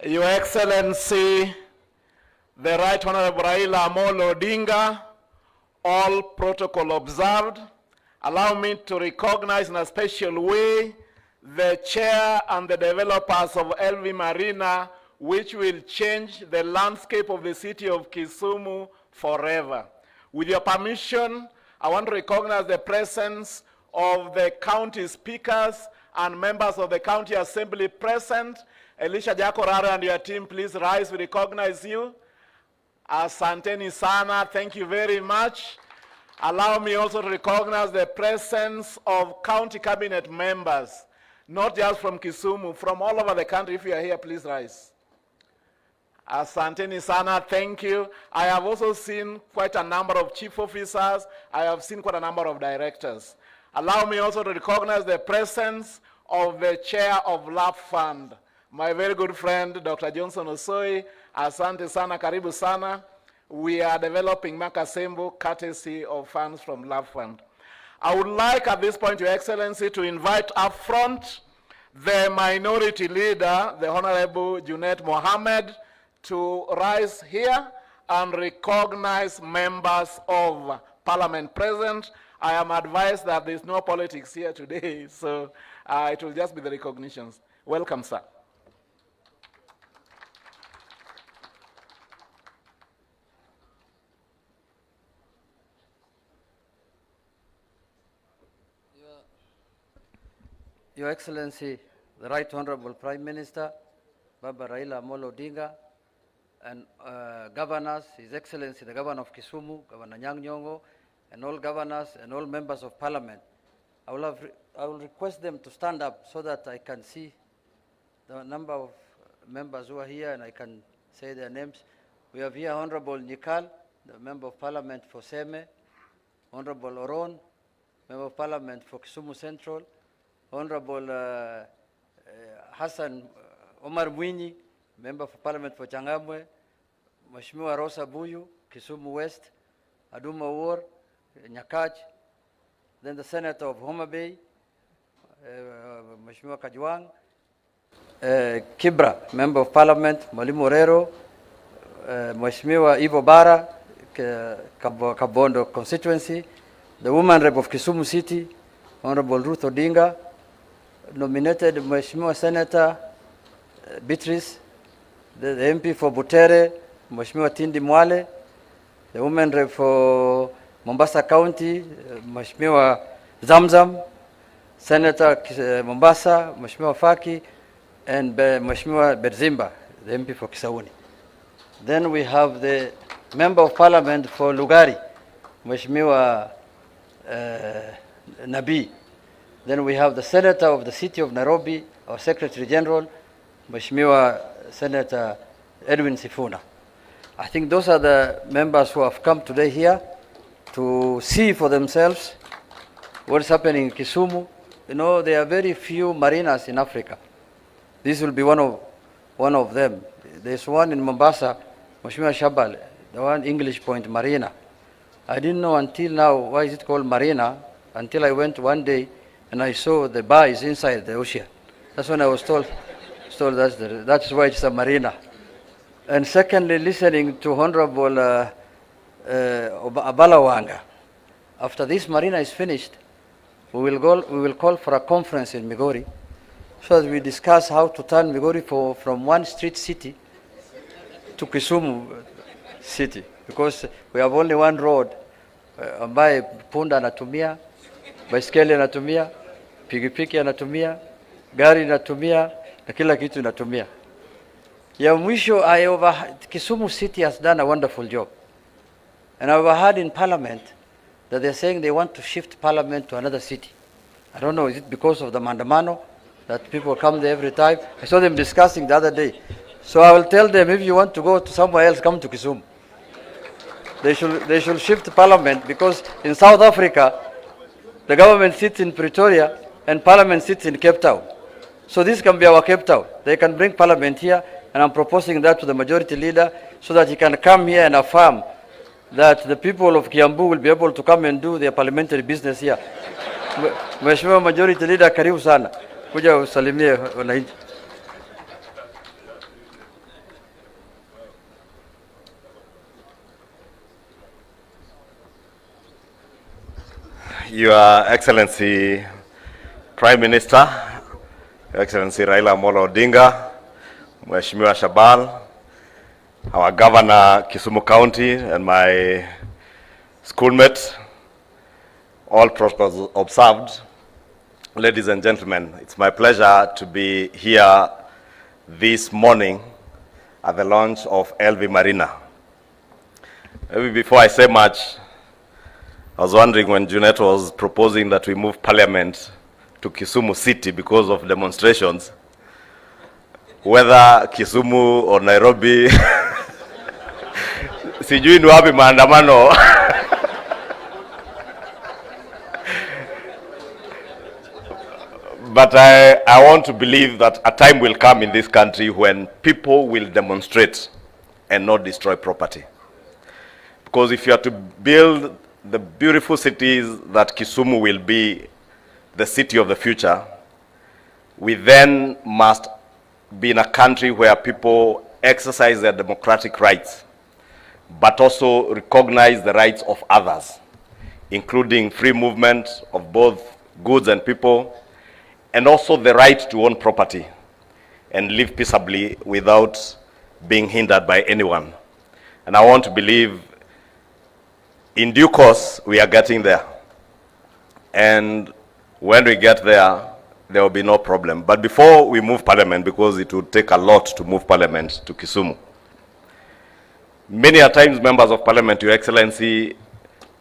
Your Excellency, the Right Honorable Raila Odinga, all protocol observed. Allow me to recognize in a special way the chair and the developers of LV Marina, which will change the landscape of the city of Kisumu forever. With your permission, I want to recognize the presence of the county speakers and members of the county assembly present. Elisha Jakorara and your team, please rise. We recognize you. Asanteni sana, thank you very much. Allow me also to recognize the presence of county cabinet members, not just from Kisumu, from all over the country. If you are here, please rise. Asanteni sana, thank you. I have also seen quite a number of chief officers. I have seen quite a number of directors. Allow me also to recognize the presence of the chair of Love Fund, my very good friend, Dr. Johnson Osoi. Asante sana, karibu sana. We are developing Makasembo courtesy of funds from Love Fund. I would like at this point, Your Excellency, to invite up front the minority leader, the Honorable Junet Mohammed, to rise here and recognize members of Parliament present. I am advised that there is no politics here today, so it will just be the recognitions. Welcome, sir. Your Excellency, the Right Honorable Prime Minister, Baba Raila Odinga, and governors, His Excellency, the Governor of Kisumu, Governor Anyang, and all governors and all members of Parliament. I will request them to stand up so that I can see the number of members who are here and I can say their names. We have here Honorable Nikal, the Member of Parliament for Seme, Honorable Oron, Member of Parliament for Kisumu Central, Honorable Hassan Omar Mwinyi, Member of Parliament for Changamwe, Mheshimiwa Rosa Buyu, Kisumu West, Aduma War, Nyakach, then the Senator of Homa Bay, Mheshimiwa Kajwang, Kibra, Member of Parliament, Mwalimu Orero, Mheshimiwa Ivo Bara, Kabondo constituency, the Woman Rep of Kisumu City, Honorable Ruto Odinga, nominated Mheshimiwa Senator Beatrice, the MP for Butere, Mheshimiwa Tindi Mwale, the Woman Rep for Mombasa County, Mheshimiwa Zamzam, Senator Mombasa, Mheshimiwa Faki, and Mheshimiwa Berzimba, the MP for Kisauni. Then we have the Member of Parliament for Lugari, Mheshimiwa Nabi. Then we have the Senator of the City of Nairobi, our Secretary General, Mheshimiwa Senator Edwin Sifuna. I think those are the members who have come today here to see for themselves what is happening in Kisumu. You know, there are very few marinas in Africa. This will be one of them. There's one in Mombasa, Mheshimiwa Shabal, the one English Point Marina. I didn't know until now why is it called Marina, until I went one day and I saw the bar is inside the ocean. That's when I was told that's why it's a marina. And secondly, listening to Honorable Abalawanga. After this marina is finished, we will call for a conference in Migori so that we discuss how to turn Migori from one street city to Kisumu city, because we have only one road ambaye punda anatumia, baiskeli anatumia, pikipiki anatumia, gari anatumia, na kila kitu anatumia. Ya mwisho, Kisumu city has done a wonderful job. And I overheard in Parliament that they're saying they want to shift Parliament to another city. I don't know, is it because of the mandamano that people come there every time? I saw them discussing the other day. So I will tell them, if you want to go to somewhere else, come to Kisumu. They should shift Parliament, because in South Africa, the government sits in Pretoria and Parliament sits in Cape Town. So this can be our Cape Town. They can bring Parliament here, and I'm proposing that to the majority leader so that he can come here and affirm that the people of Kiambu will be able to come and do their parliamentary business here. Mheshimiwa majority leader, karibu sana. Kuja usalimie wananchi. Your Excellency Prime Minister, Your Excellency Raila Odinga, Mheshimiwa Shabal, our Governor Kisumu County, and my schoolmates, all protocols observed. Ladies and gentlemen, it's my pleasure to be here this morning at the launch of LV Marina. Maybe before I say much, I was wondering when Junette was proposing that we move Parliament to Kisumu City because of demonstrations, whether Kisumu or Nairobi, sijui ni wapi maandamano. But I want to believe that a time will come in this country when people will demonstrate and not destroy property. Because if you are to build the beautiful cities that Kisumu will be the city of the future, we then must be in a country where people exercise their democratic rights, but also recognize the rights of others, including free movement of both goods and people, and also the right to own property and live peaceably without being hindered by anyone. And I want to believe in due course we are getting there. And when we get there, there will be no problem. But before we move Parliament, because it would take a lot to move Parliament to Kisumu, many a times members of Parliament, Your Excellency,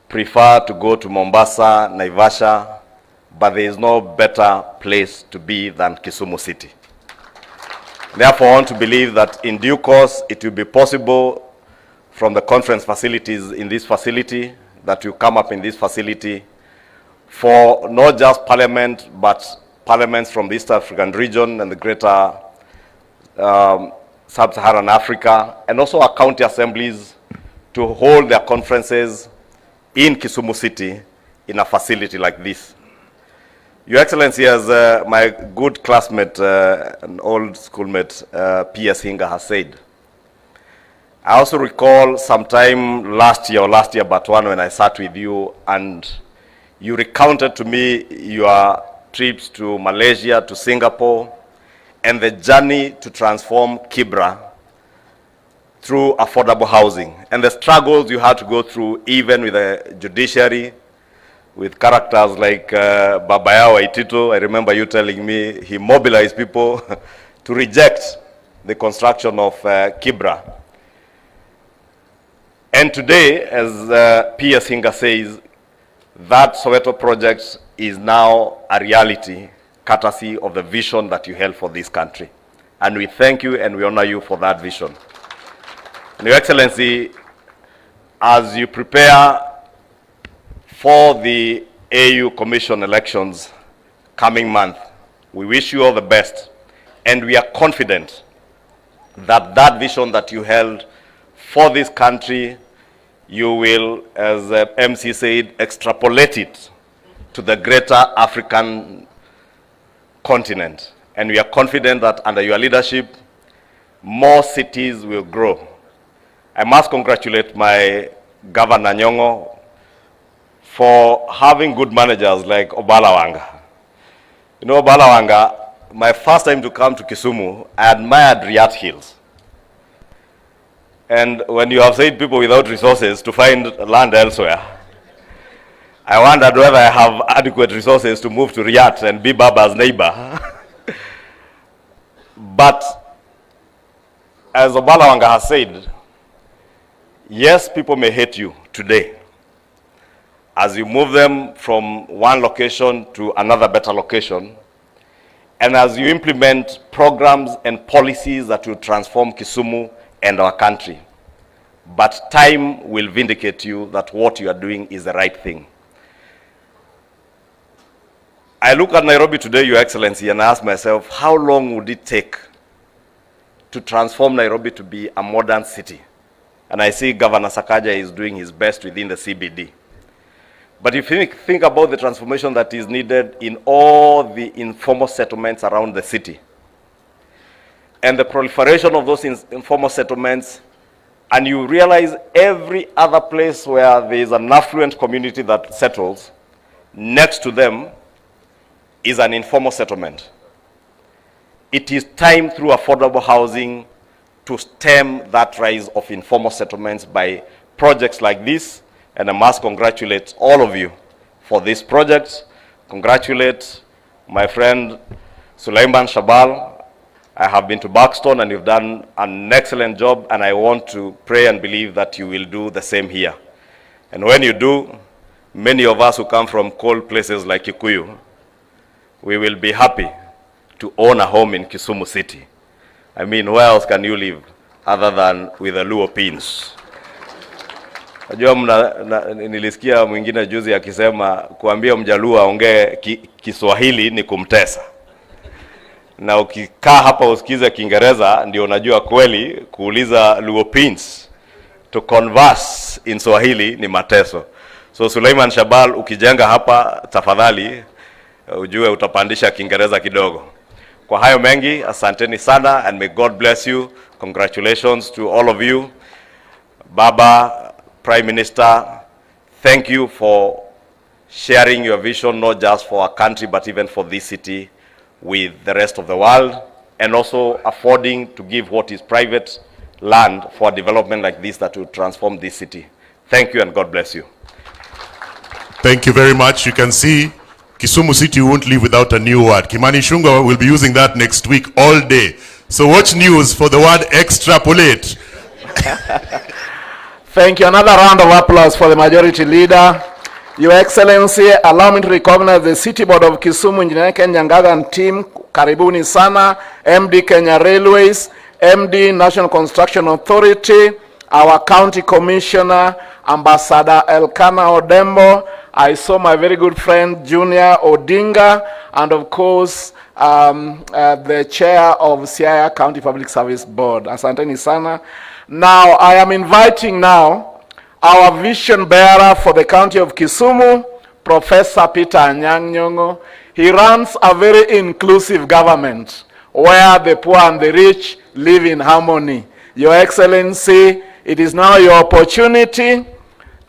prefer to go to Mombasa, Naivasha, but there is no better place to be than Kisumu City. Therefore, I want to believe that in due course it will be possible from the conference facilities in this facility that will come up in this facility for not just Parliament, but parliaments from the East African region and the greater Sub-Saharan Africa, and also our county assemblies to hold their conferences in Kisumu City in a facility like this. Your Excellency, as my good classmate and old schoolmate P.S. Hinga has said, I also recall sometime last year but one, when I sat with you and you recounted to me your trips to Malaysia, to Singapore, and the journey to transform Kibra through affordable housing, and the struggles you had to go through even with the judiciary, with characters like Babayao Waitito. I remember you telling me he mobilized people to reject the construction of Kibra. And today, as P.S. Hinga says, that Soweto project is now a reality, courtesy of the vision that you held for this country. And we thank you and we honor you for that vision. And Your Excellency, as you prepare for the AU Commission elections coming month, we wish you all the best. And we are confident that that vision that you held for this country, you will, as MC said, extrapolate it to the greater African continent. And we are confident that under your leadership, more cities will grow. I must congratulate my Governor Nyong'o for having good managers like Obalawanga. You know, Obalawanga, my first time to come to Kisumu, I admired Riyadh Hills. And when you have said people without resources to find land elsewhere, I wondered whether I have adequate resources to move to Riyadh and be Baba's neighbor. But as Obalawanga has said, yes, people may hate you today as you move them from one location to another better location, and as you implement programs and policies that will transform Kisumu and our country. But time will vindicate you that what you are doing is the right thing. I look at Nairobi today, Your Excellency, and I ask myself, how long would it take to transform Nairobi to be a modern city? And I see Governor Sakaja is doing his best within the CBD. But if you think about the transformation that is needed in all the informal settlements around the city, and the proliferation of those informal settlements, and you realize every other place where there is an affluent community that settles, next to them is an informal settlement. It is time through affordable housing to stem that rise of informal settlements by projects like this, and I must congratulate all of you for this project. Congratulate my friend Suleiman Shabal. I have been to Buxton and you've done an excellent job, and I want to pray and believe that you will do the same here. And when you do, many of us who come from cold places like Kikuyu, we will be happy to own a home in Kisumu City. I mean, where else can you live other than with the Luo pins? Najua nilisikia mwingine juzi akisema kuambia Mjaluo aongee Kiswahili ni kumtesa. Na ukikaa hapa usikize Kiingereza ndio unajua kweli kuuliza Luo pins to converse in Swahili ni mateso. So Suleiman Shabal, ukijenga hapa tafadhali ujue utapandisha Kiingereza kidogo. Kwa hayo mengi, asanteni sana, and may God bless you. Congratulations to all of you. Baba, Prime Minister, thank you for sharing your vision, not just for our country, but even for this city with the rest of the world, and also affording to give what is private land for development like this that will transform this city. Thank you, and God bless you. Thank you very much. You can see Kisumu City won't live without a new word. Kimani Ichungwah will be using that next week all day. So watch news for the word extrapolate. Thank you. Another round of applause for the Majority Leader. Your Excellency, allow me to recognize the City Board of Kisumu, Junette and team. Karibuni sana. MD Kenya Railways, MD National Construction Authority, our County Commissioner, Ambassador Elkanah Odembo. I saw my very good friend Junior Odinga, and of course the chair of Siaya County Public Service Board. Asanteni sana. Now I am inviting now our vision bearer for the county of Kisumu, Professor Peter Anyang. He runs a very inclusive government where the poor and the rich live in harmony. Your Excellency, it is now your opportunity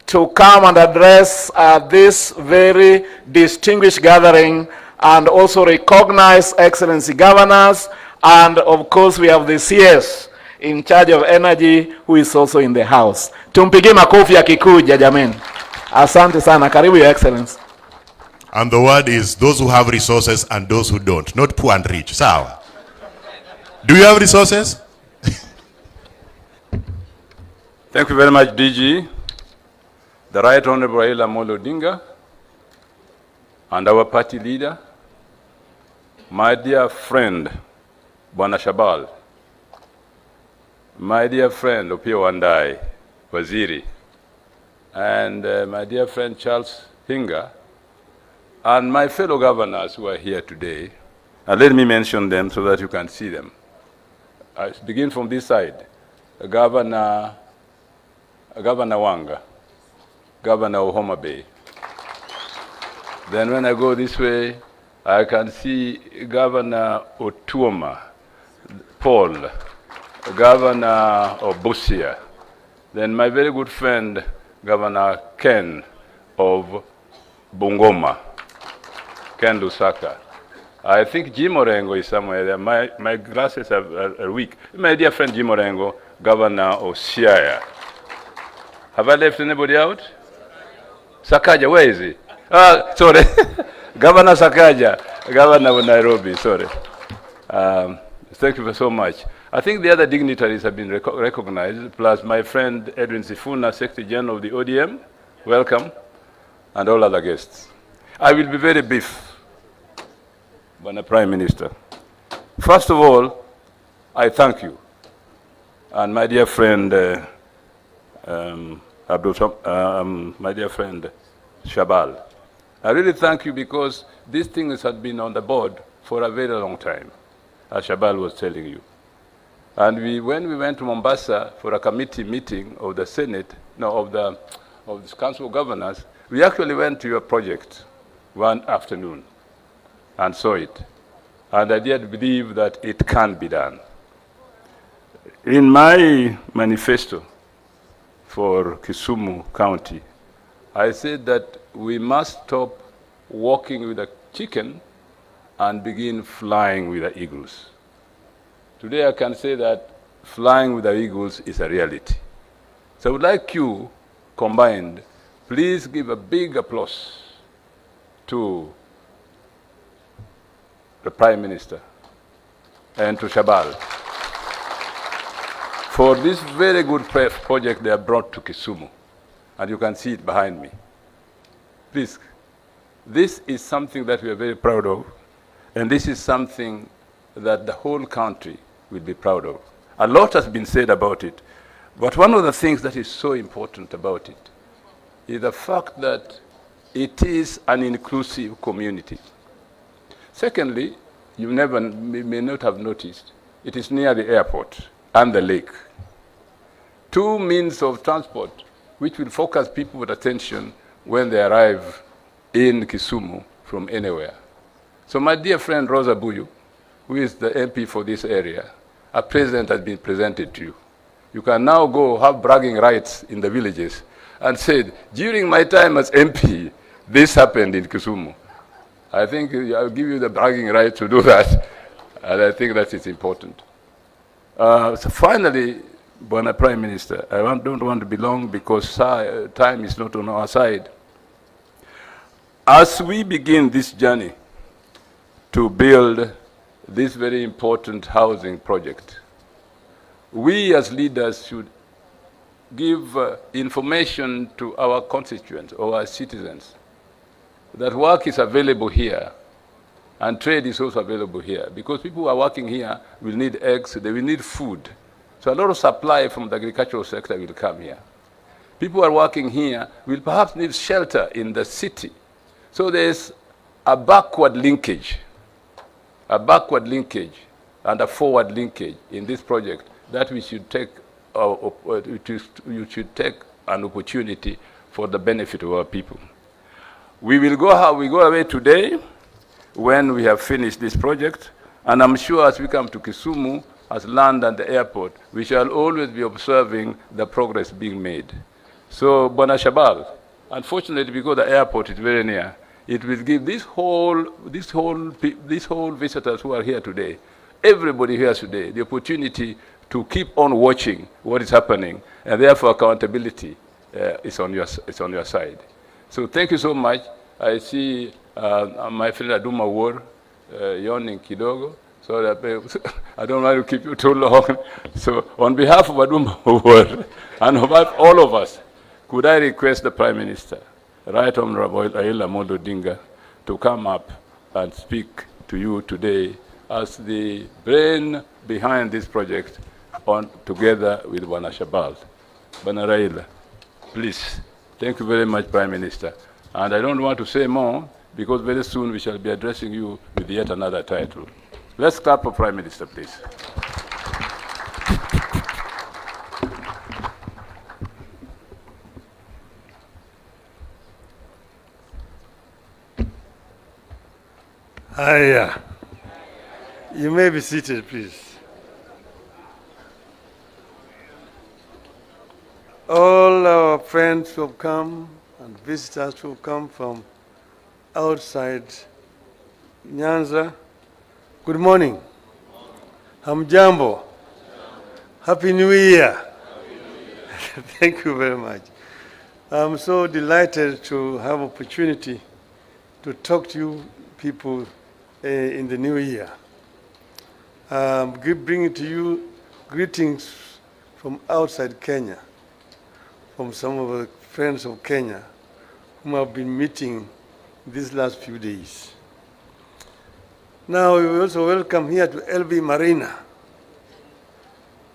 to come and address this very distinguished gathering, and also recognize Excellency Governors, and of course we have the CS in charge of energy who is also in the house. Tumpigie makofi ya kikuja jameni. Asante sana. Karibu, Your Excellency. And the word is those who have resources and those who don't, not poor and rich. Sawa. Do you have resources? Thank you very much, DG. The Right Honorable Raila Odinga, and our party leader, my dear friend, Bwana Shabal, my dear friend, Opiyo Wandayi, Waziri, and my dear friend Charles Hinga, and my fellow governors who are here today. And let me mention them so that you can see them. I begin from this side. Governor Wanga, Governor of Homa Bay. Then when I go this way, I can see Governor Otuoma, Paul, Governor of Busia. Then my very good friend, Governor Ken of Bungoma, Ken Lusaka. I think Jim Orengo is somewhere there. My glasses are weak. My dear friend Jim Orengo, Governor of Siaya. Have I left anybody out? Sakaja, where is he? Sorry. Governor Sakaja, Governor of Nairobi, sorry. Thank you so much. I think the other dignitaries have been recognized, plus my friend Edwin Sifuna, Secretary General of the ODM, welcome, and all other guests. I will be very brief, Bwana Prime Minister. First of all, I thank you, and my dear friend, my dear friend Shabal. I really thank you because these things had been on the board for a very long time, as Shabal was telling you. And when we went to Mombasa for a committee meeting of the Senate, of the Council of Governors, we actually went to your project one afternoon and saw it. And I did believe that it can be done. In my manifesto for Kisumu County, I said that we must stop walking with a chicken and begin flying with the eagles. Today I can say that flying with the eagles is a reality. So I would like you, combined, please give a big applause to the Prime Minister and to Shabal for this very good project they have brought to Kisumu. And you can see it behind me. Please, this is something that we are very proud of, and this is something that the whole country will be proud of. A lot has been said about it, but one of the things that is so important about it is the fact that it is an inclusive community. Secondly, you may not have noticed, it is near the airport and the lake. Two means of transport which will focus people's attention when they arrive in Kisumu from anywhere. So my dear friend Rosa Buyu, who is the MP for this area, a present has been presented to you. You can now go have bragging rights in the villages and say, during my time as MP, this happened in Kisumu. I think I'll give you the bragging right to do that, and I think that is important. So finally, Bwana Prime Minister, I don't want to be long because time is not on our side. As we begin this journey to build this very important housing project, we as leaders should give information to our constituents or our citizens that work is available here and trade is also available here, because people who are working here will need eggs, they will need food. So a lot of supply from the agricultural sector will come here. People who are working here will perhaps need shelter in the city. So there's a backward linkage and a forward linkage in this project that we should take, you should take an opportunity for the benefit of our people. We go away today when we have finished this project, and I'm sure as we come to Kisumu, as land and the airport, we shall always be observing the progress being made. So, Bwana Shabal, unfortunately, because the airport is very near, it will give these whole visitors who are here today, everybody here today, the opportunity to keep on watching what is happening, and therefore accountability is on your side. So thank you so much. I see my friend Aduma War yawning kidogo, so that I don't want to keep you too long. So on behalf of Aduma War and on behalf of all of us, could I request the Prime Minister, Right Honorable Raila Odinga, to come up and speak to you today as the brain behind this project, together with Bwana Shabal. Bwana Raila, please. Thank you very much, Prime Minister. And I don't want to say more, because very soon we shall be addressing you with yet another title. Let's clap for Prime Minister, please. Hiya. You may be seated, please. All our friends who have come and visitors who have come from outside Nyanza, good morning. Hamjambo. Happy New Year. Thank you very much. I'm so delighted to have opportunity to talk to you people in the new year. Bringing to you greetings from outside Kenya, from some of the friends of Kenya whom I've been meeting these last few days. Now we also welcome here to LV Marina.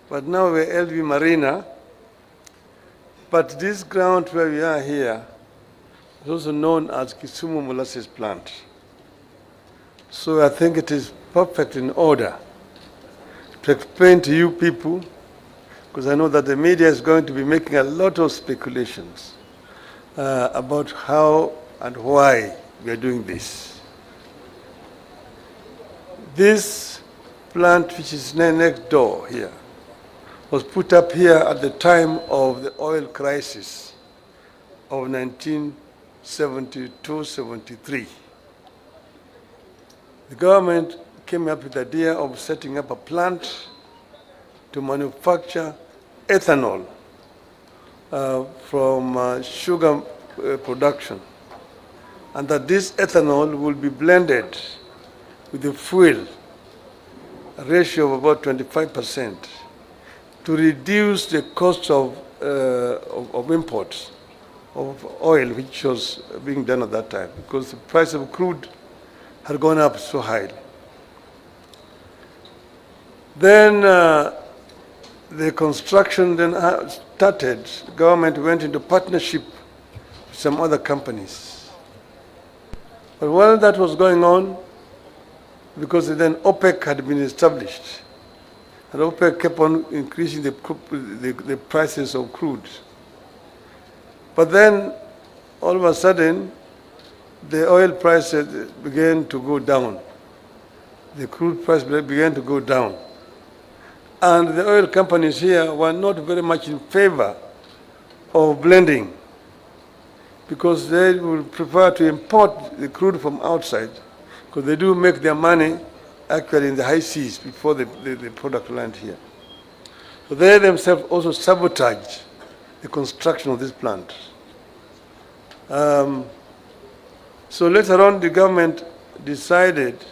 But now we're LV Marina, but this ground where we are here is also known as Kisumu Molasses Plant. So I think it is perfect in order to explain to you people, because I know that the media is going to be making a lot of speculations about how and why we are doing this. This plant, which is next door here, was put up here at the time of the oil crisis of 1972-73. the government came up with the idea of setting up a plant to manufacture ethanol from sugar production, and that this ethanol will be blended with the fuel, a ratio of about 25%, to reduce the cost of imports of oil, which was being done at that time, because the price of crude had gone up so high. Then the construction then started. The government went into partnership with some other companies. But while that was going on, because then OPEC had been established, and OPEC kept on increasing the prices of crude. But then, all of a sudden, the oil prices began to go down. The crude price began to go down. And the oil companies here were not very much in favor of blending, because they would prefer to import the crude from outside, because they do make their money actually in the high seas before the product land here. So they themselves also sabotage the construction of this plant. So later on, the government decided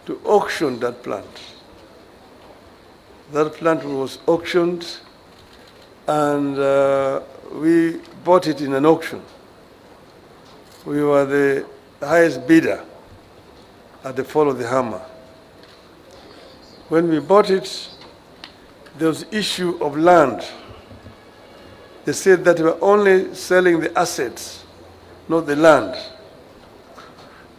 to auction that plant. That plant was auctioned, and we bought it in an auction. We were the highest bidder at the fall of the hammer. When we bought it, there was issue of land. They said that we were only selling the assets, not the land.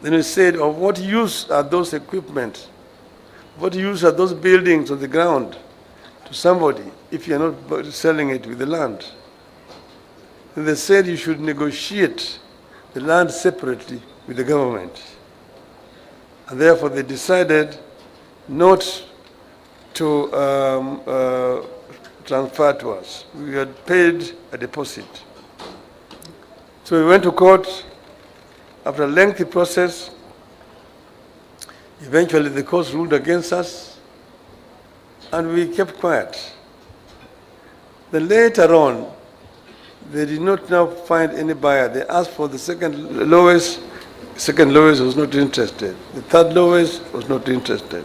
Then we said, of what use are those equipment? What use are those buildings on the ground to somebody if you are not selling it with the land? And they said you should negotiate the land separately with the government. And therefore they decided not to transfer to us. We had paid a deposit. So we went to court. After a lengthy process, eventually the court ruled against us, and we kept quiet. Then later on, they did not now find any buyer. They asked for the second lowest. Second lowest was not interested. The third lowest was not interested.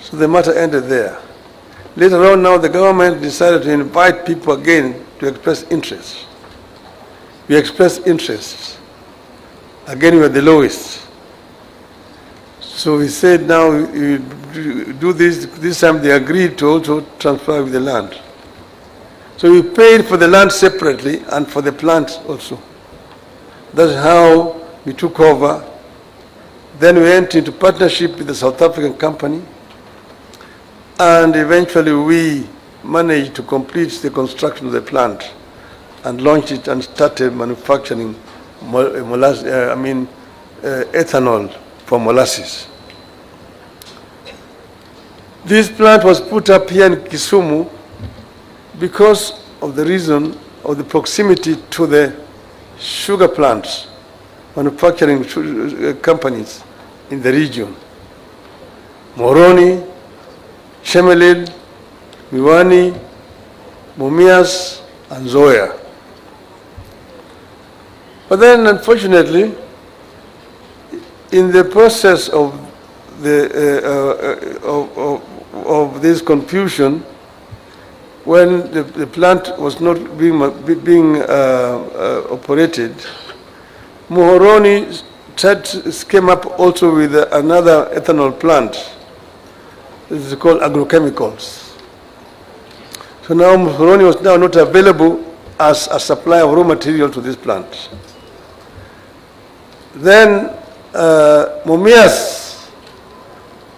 So the matter ended there. Later on now, the government decided to invite people again to express interest. We expressed interest. Again, we were the lowest. So we said, now you do this. This time they agreed to also transfer with the land. So we paid for the land separately and for the plant also. That's how we took over. Then we went into partnership with the South African company. And eventually we managed to complete the construction of the plant and launched it and started manufacturing ethanol from molasses. This plant was put up here in Kisumu because of the reason of the proximity to the sugar plants, manufacturing companies in the region. Moroni, Shemelil, Miwani, Mumias, and Zoya. But then, unfortunately, in the process of this confusion, when the plant was not being operated, Muhoroni came up also with another ethanol plant. This is called agrochemicals. So now Muhoroni was now not available as a supplier of raw material to this plant. Then Mumias,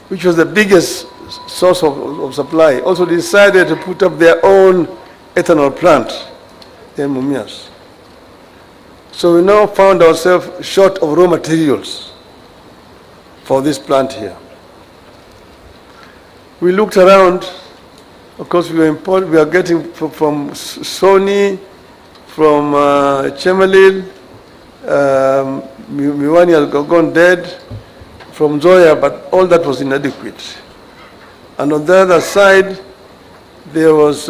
which was the biggest source of supply, also decided to put up their own ethanol plant in Mumias. So we now found ourselves short of raw materials for this plant here. We looked around. Of course, we are getting from Sony, from Chemelil, Miwani has gone dead, from Zoya, but all that was inadequate. And on the other side, there was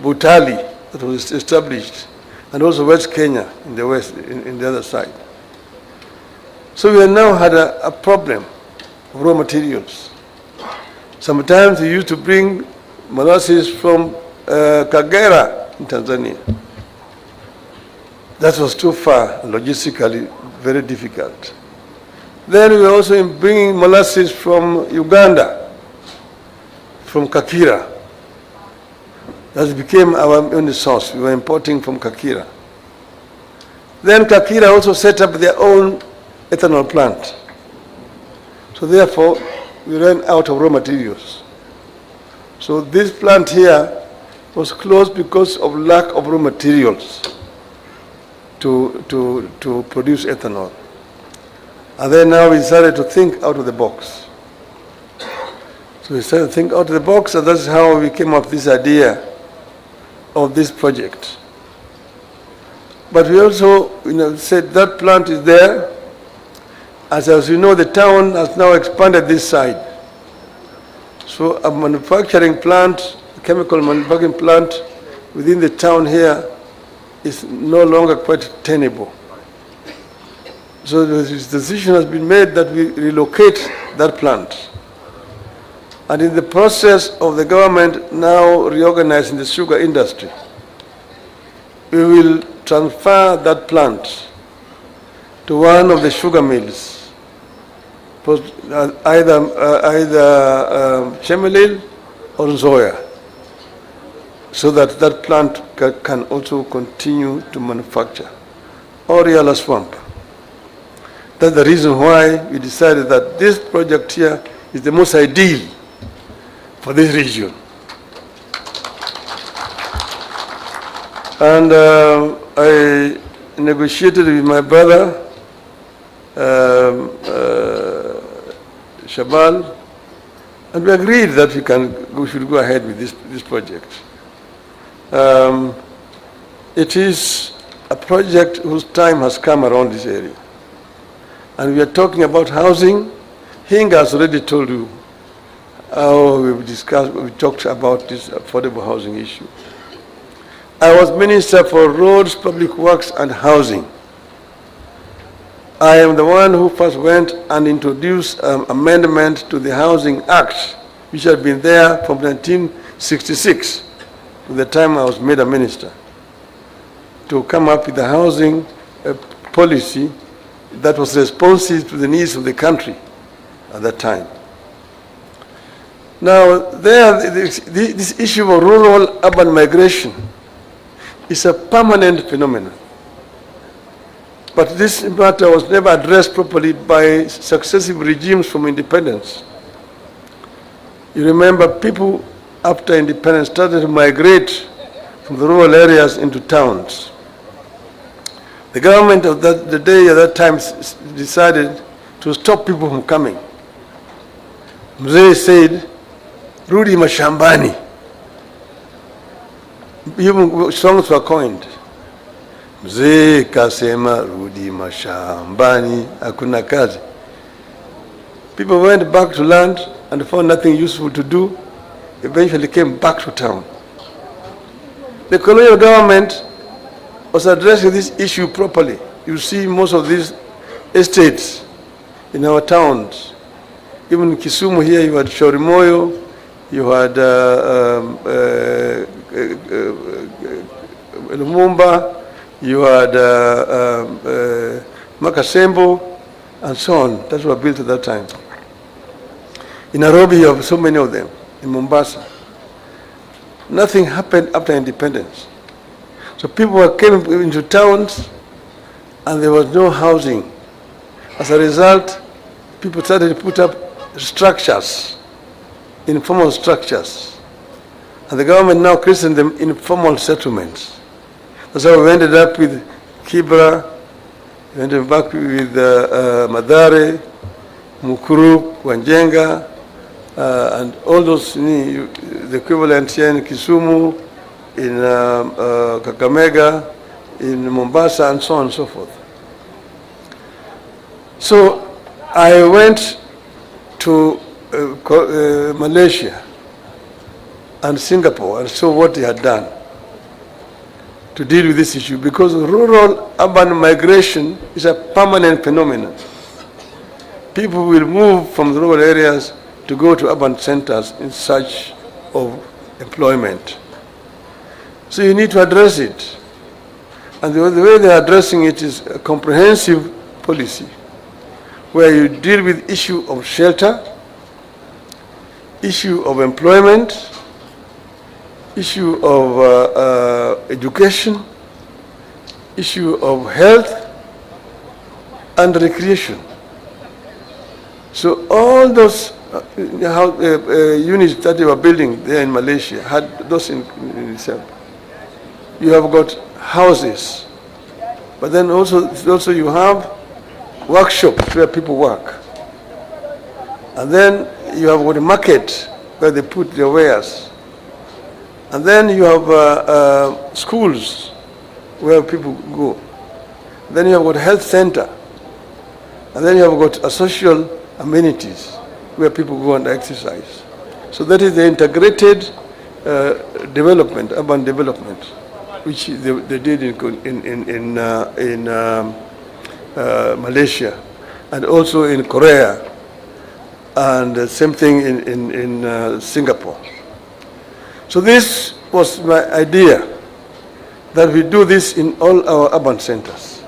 Butali that was established, and also West Kenya in the west, in the other side. So we now had a problem of raw materials. Sometimes we used to bring molasses from Kagera in Tanzania. That was too far, logistically very difficult. Then we were also bringing molasses from Uganda, from Kakira. That became our only source. We were importing from Kakira. Then Kakira also set up their own ethanol plant. So therefore, we ran out of raw materials. So this plant here was closed because of lack of raw materials to produce ethanol. And then now we decided to think out of the box. So we started to think out of the box, and that's how we came up with this idea of this project. But we also said that plant is there. As you know, the town has now expanded this side. So a manufacturing plant, a chemical manufacturing plant within the town here is no longer quite tenable. So this decision has been made that we relocate that plant. And in the process of the government now reorganizing the sugar industry, we will transfer that plant to one of the sugar mills, either Chemelil or Zoya, so that that plant can also continue to manufacture, or Yala Swamp. That's the reason why we decided that this project here is the most ideal for this region. And I negotiated with my brother, Shabal, and we agreed that we should go ahead with this project. It is a project whose time has come around this area. And we are talking about housing. Hinga has already told you how we talked about this affordable housing issue. I was Minister for Roads, Public Works and Housing. I am the one who first went and introduced an amendment to the Housing Act, which had been there from 1966 to the time I was made a minister, to come up with a housing policy that was responsive to the needs of the country at that time. Now, this issue of rural-urban migration is a permanent phenomenon. But this matter was never addressed properly by successive regimes from independence. You remember people after independence started to migrate from the rural areas into towns. The government of the day at that time decided to stop people from coming. Mzee said, Rudi mashambani. Even songs were coined. Mzee kasema rudi mashambani, hakuna kazi. People went back to land and found nothing useful to do, eventually came back to town. The colonial government was addressing this issue properly. You see most of these estates in our towns. Even in Kisumu here, you had Shorimoyo, you had Lumumba, you had Makasembo, and so on. That were built at that time. In Nairobi, you have so many of them. In Mombasa. Nothing happened after independence. So people came into towns and there was no housing. As a result, people started to put up structures, informal structures. And the government now christened them informal settlements. That's how we ended up with Kibra, we ended up with Madare, Mukuru, Wanjenga, and all those, the equivalent here in Kisumu, in Kakamega, in Mombasa, and so on and so forth. So I went to Malaysia and Singapore and saw what they had done to deal with this issue, because rural-urban migration is a permanent phenomenon. People will move from the rural areas to go to urban centers in search of employment. So you need to address it. And the way they are addressing it is a comprehensive policy where you deal with issue of shelter, issue of employment, issue of education, issue of health, and recreation. So all those units that they were building there in Malaysia had those in itself. You have got houses, but then also you have workshops where people work. And then you have got a market where they put their wares. And then you have schools where people go. Then you have got a health center. And then you have got a social amenities where people go and exercise. So that is the integrated development, urban development, which they did in Malaysia and also in Korea, and the same thing in Singapore. So this was my idea, that we do this in all our urban centers.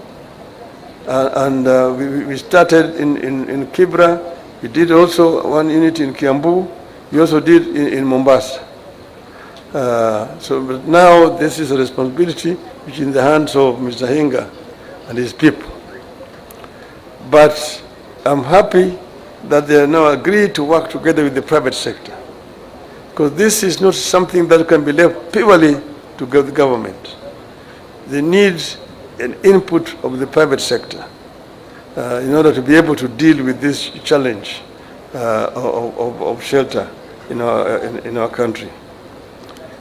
We started in Kibra. We did also one unit in Kiambu. We also did in Mombasa. But now this is a responsibility which is in the hands of Mr. Hinga and his people. But I'm happy that they are now agreed to work together with the private sector, because this is not something that can be left purely to the government. They need an input of the private sector in order to be able to deal with this challenge of shelter in our country.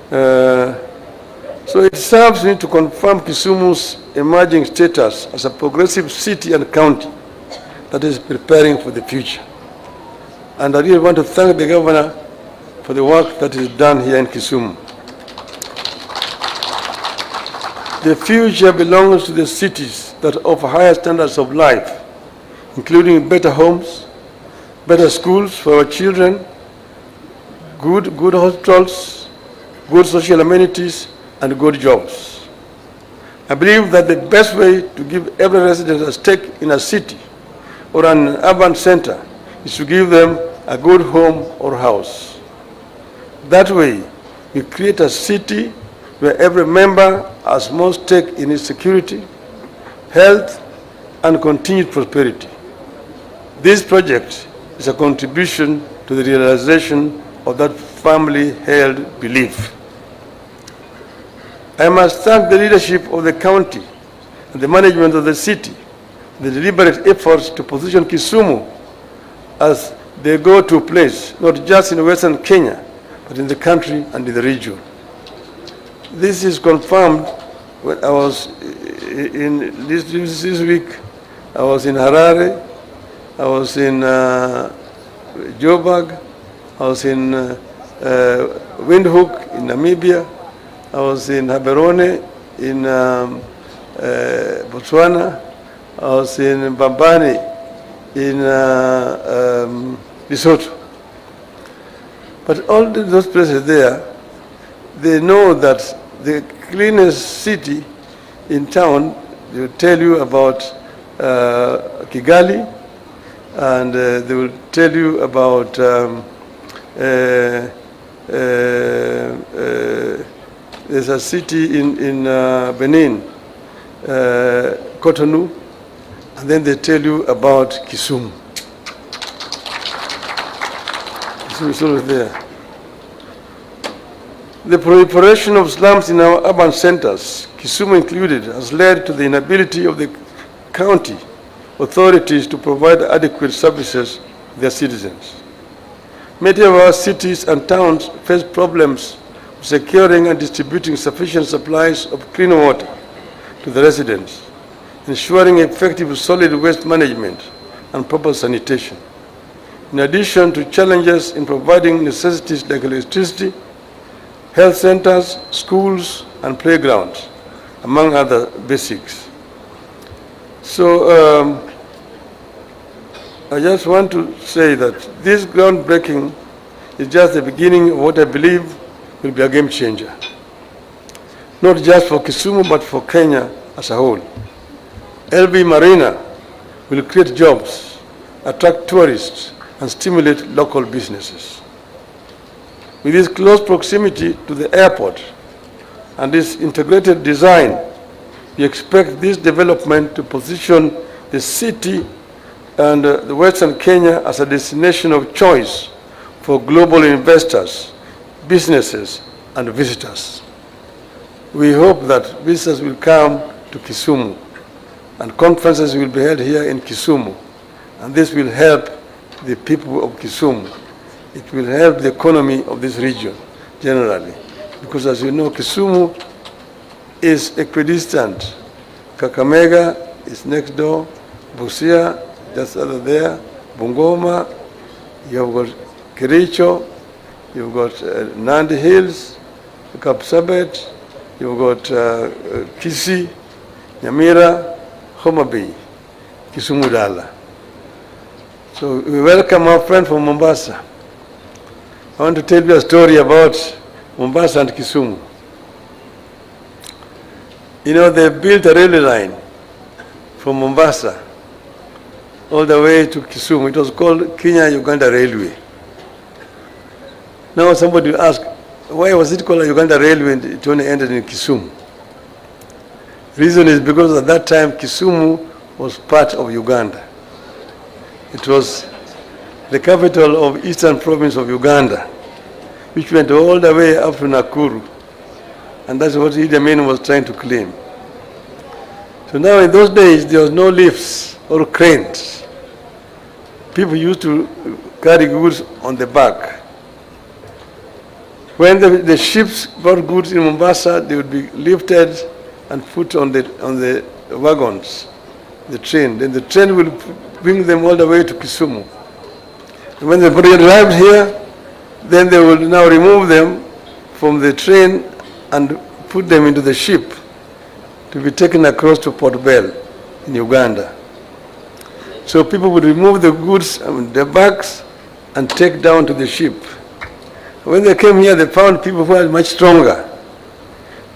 So it serves me to confirm Kisumu's emerging status as a progressive city and county that is preparing for the future. And I really want to thank the governor for the work that is done here in Kisumu. The future belongs to the cities that offer higher standards of life, including better homes, better schools for our children, good hospitals, good social amenities, and good jobs. I believe that the best way to give every resident a stake in a city or an urban center is to give them a good home or house. That way, we create a city where every member has more stake in its security, health, and continued prosperity. This project is a contribution to the realization of that firmly held belief. I must thank the leadership of the county and the management of the city, the deliberate efforts to position Kisumu as the go-to place, not just in Western Kenya, but in the country and in the region. This is confirmed when I was in this week. I was in Harare, I was in Joburg, I was in Windhoek in Namibia, I was in Haberone in Botswana, I was in Bambani in Lesotho. But all those places there, they know that the cleanest city in town, they will tell you about Kigali, and they will tell you about there's a city in Benin, Cotonou, and then they tell you about Kisumu. Kisumu is always there. The proliferation of slums in our urban centers, Kisumu included, has led to the inability of the county authorities to provide adequate services to their citizens. Many of our cities and towns face problems with securing and distributing sufficient supplies of clean water to the residents, ensuring effective solid waste management, and proper sanitation. In addition to challenges in providing necessities like electricity, health centers, schools, and playgrounds, among other basics. So I just want to say that this groundbreaking is just the beginning of what I believe will be a game changer, not just for Kisumu, but for Kenya as a whole. LV Marina will create jobs, attract tourists, and stimulate local businesses. With its close proximity to the airport and its integrated design, we expect this development to position the city and the Western Kenya as a destination of choice for global investors, businesses, and visitors. We hope that visitors will come to Kisumu, and conferences will be held here in Kisumu, and this will help the people of Kisumu. It will help the economy of this region generally, because as you know, Kisumu is equidistant. Kakamega is next door, Busia, just over there, Bungoma, you've got Kericho, you've got Nandi Hills, Kapsabet, you've got Kisii, Nyamira, Homa Bay, Kisumu Dala. So we welcome our friend from Mombasa. I want to tell you a story about Mombasa and Kisumu. You know, they built a railway line from Mombasa all the way to Kisumu. It was called Kenya-Uganda Railway. Now somebody will ask, why was it called a Uganda Railway and it only ended in Kisumu? Reason is because at that time Kisumu was part of Uganda. It was the capital of Eastern Province of Uganda, which went all the way up to Nakuru. And that's what Idi Amin was trying to claim. So now in those days, there was no lifts or cranes. People used to carry goods on the back. When the ships brought goods in Mombasa, they would be lifted and put on the wagons, the train. Then the train will bring them all the way to Kisumu. And when they arrived here, then they will now remove them from the train and put them into the ship to be taken across to Port Bell in Uganda. So people would remove the goods, the bags, and take down to the ship. When they came here, they found people who are much stronger.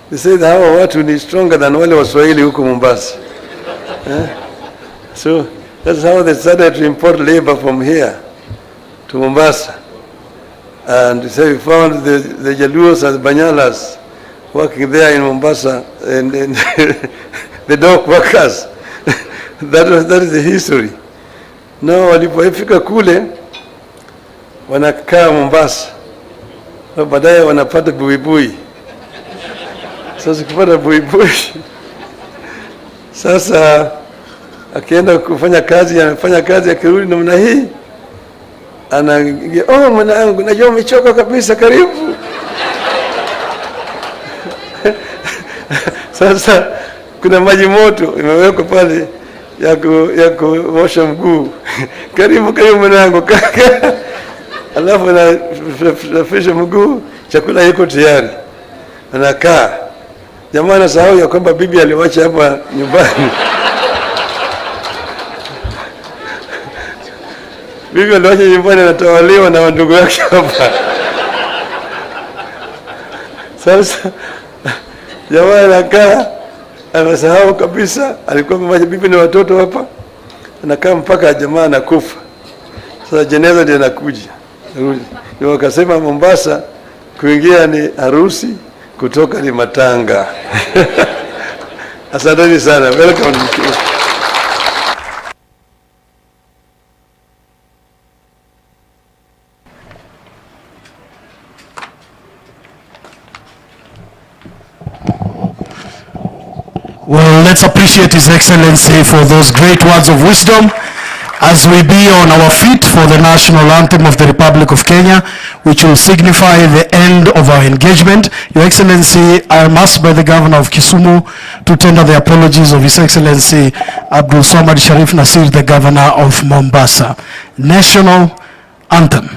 They said, hawa watu ni stronger than wale Waswahili huko Mombasa. So that's how they started to import labor from here to Mombasa. And so we found the Jaluos and the Banyalas working there in Mombasa, and the dock workers. That is the history. Now walipofika kule wanakaa Mombasa, baadaye wanapata buibui. Sasa kupata buibui, sasa akienda kufanya kazi, anafanya kazi, akirudi namna hii anaingia, oh mwanangu, najua umechoka kabisa, karibu. Sasa kuna maji moto imewekwa pale ya kuosha mguu. Karibu mwanangu. Alafu anafisha mguu, chakula iko tayari. Anakaa. Jamaa anasahau ya kwamba bibi aliwacha hapa nyumbani. Bibi aliwacha nyumbani, anatawaliwa na ndugu yake hapa. Sasa jamaa anakaa, anasahau kabisa alikuwa mmoja bibi na watoto hapa. Anakaa mpaka jamaa anakufa. Sasa jeneza ndiye anakuja. Ndio wakasema Mombasa kuingia ni harusi, kutoka ni matanga. Asanteni sana. Welcome. Well, let's appreciate His Excellency for those great words of wisdom. as we be on our feet for the national anthem of the Republic of Kenya, which will signify the end of our engagement. Your Excellency, I am asked by the Governor of Kisumu to tender the apologies of His Excellency Abdul Samad Sharif Nasir, the Governor of Mombasa. National anthem.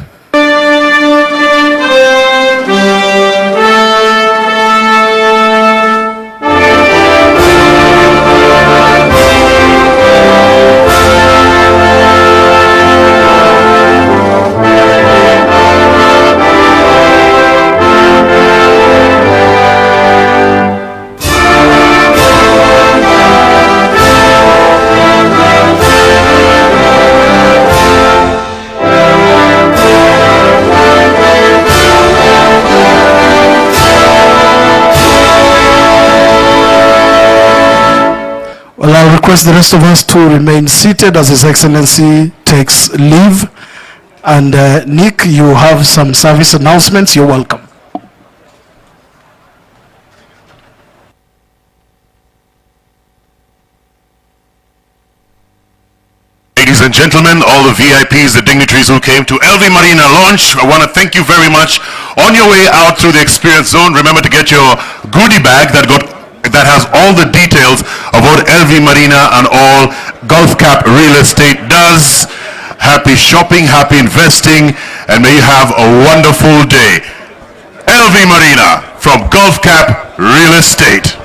Well, I'll request the rest of us to remain seated as His Excellency takes leave. And Nick, you have some service announcements. You're welcome. Ladies and gentlemen, all the VIPs, the dignitaries who came to LV Marina launch, I want to thank you very much. On your way out through the experience zone, remember to get your goodie bag that has all the details of what LV Marina and all Gulf Cap Real Estate does. Happy shopping, happy investing, and may you have a wonderful day. LV Marina from Gulf Cap Real Estate.